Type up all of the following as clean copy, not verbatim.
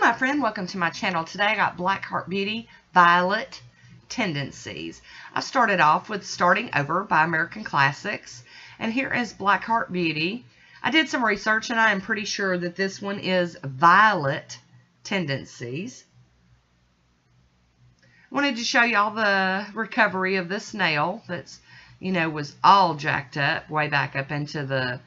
my friend, welcome to my channel. Today I got Blackheart Beauty Violet Tendencies. I started off with Starting Over by American Classics, and here is Blackheart Beauty. I did some research and I am pretty sure that this one is Violet Tendencies. I wanted to show y'all the recovery of this nail that's, was all jacked up way back up into the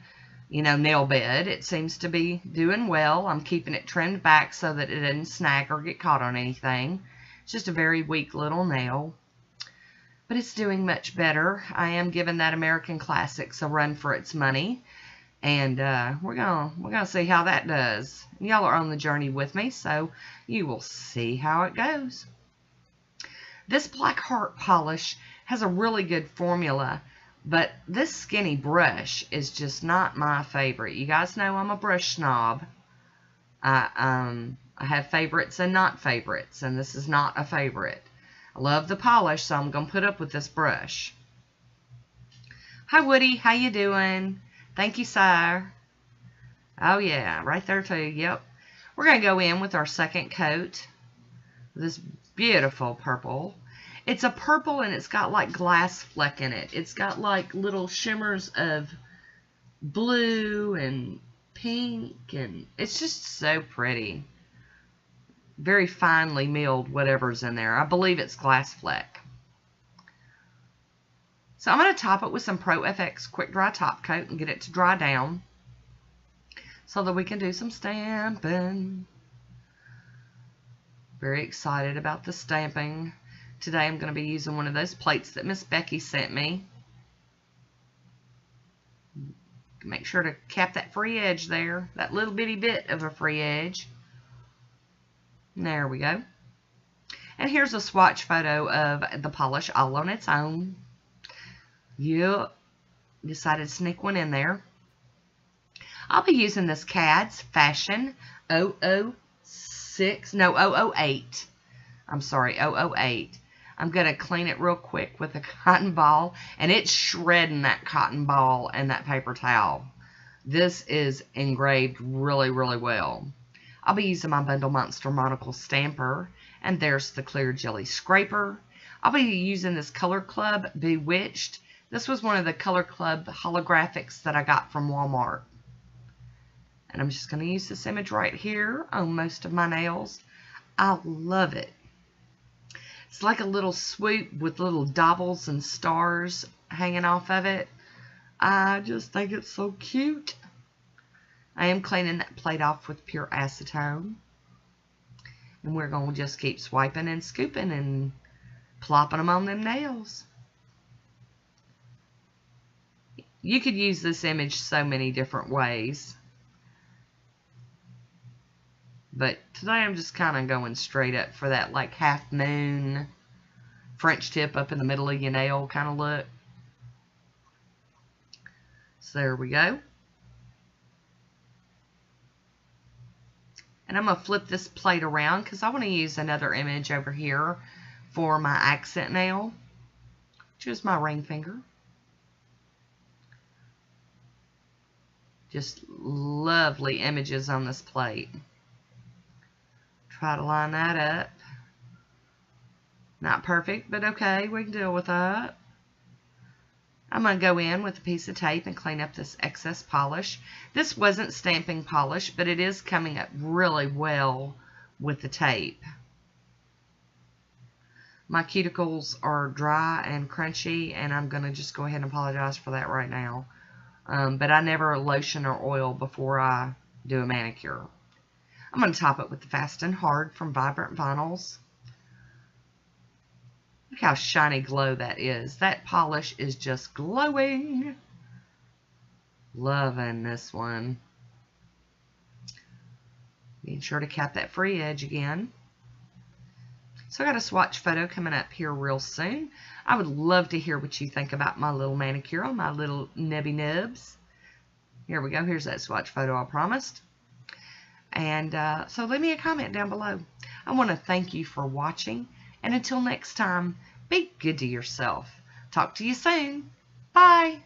nail bed. It seems to be doing well. I'm keeping it trimmed back so that it doesn't snag or get caught on anything. It's just a very weak little nail, but it's doing much better. I am giving that American Classics a run for its money, and we're gonna see how that does. Y'all are on the journey with me, so you will see how it goes. This Blackheart polish has a really good formula, but this skinny brush is just not my favorite. You guys know I'm a brush snob. I have favorites and not favorites, and this is not a favorite. I love the polish, so I'm going to put up with this brush. Hi, Woody. How you doing? Thank you, sir. Oh, yeah. Right there, too. Yep. We're going to go in with our second coat. This beautiful purple. It's a purple and it's got like glass fleck in it. It's got like little shimmers of blue and pink, and it's just so pretty. Very finely milled whatever's in there. I believe it's glass fleck. So I'm going to top it with some Pro FX Quick Dry Top Coat and get it to dry down so that we can do some stamping. Very excited about the stamping. Today I'm going to be using one of those plates that Miss Becky sent me. Make sure to cap that free edge there. That little bitty bit of a free edge. There we go. And here's a swatch photo of the polish all on its own. Yep. Decided to sneak one in there. I'll be using this KADS Fashion 008. I'm sorry, 008. I'm going to clean it real quick with a cotton ball, and it's shredding that cotton ball and that paper towel. This is engraved really, really well. I'll be using my Bundle Monster Monocle Stamper, and there's the clear jelly scraper. I'll be using this Color Club Bewitched. This was one of the Color Club holographics that I got from Walmart. And I'm just going to use this image right here on most of my nails. I love it. It's like a little swoop with little doubles and stars hanging off of it. I just think it's so cute. I am cleaning that plate off with pure acetone. And we're going to just keep swiping and scooping and plopping them on them nails. You could use this image so many different ways. But today I'm just kind of going straight up for that like half moon French tip up in the middle of your nail kind of look. So there we go. And I'm going to flip this plate around because I want to use another image over here for my accent nail, which is my ring finger. Just lovely images on this plate. Try to line that up. Not perfect, but okay, we can deal with that. I'm going to go in with a piece of tape and clean up this excess polish. This wasn't stamping polish, but it is coming up really well with the tape. My cuticles are dry and crunchy, and I'm going to just go ahead and apologize for that right now. But I never lotion or oil before I do a manicure. I'm going to top it with the Fast and Hard from Vibrant Vinyls. Look how shiny glow that is. That polish is just glowing. Loving this one. Being sure to cap that free edge again. So I got a swatch photo coming up here real soon. I would love to hear what you think about my little manicure on my little nubby nubs. Here we go. Here's that swatch photo I promised. And so leave me a comment down below. I want to thank you for watching. And until next time, be good to yourself. Talk to you soon. Bye.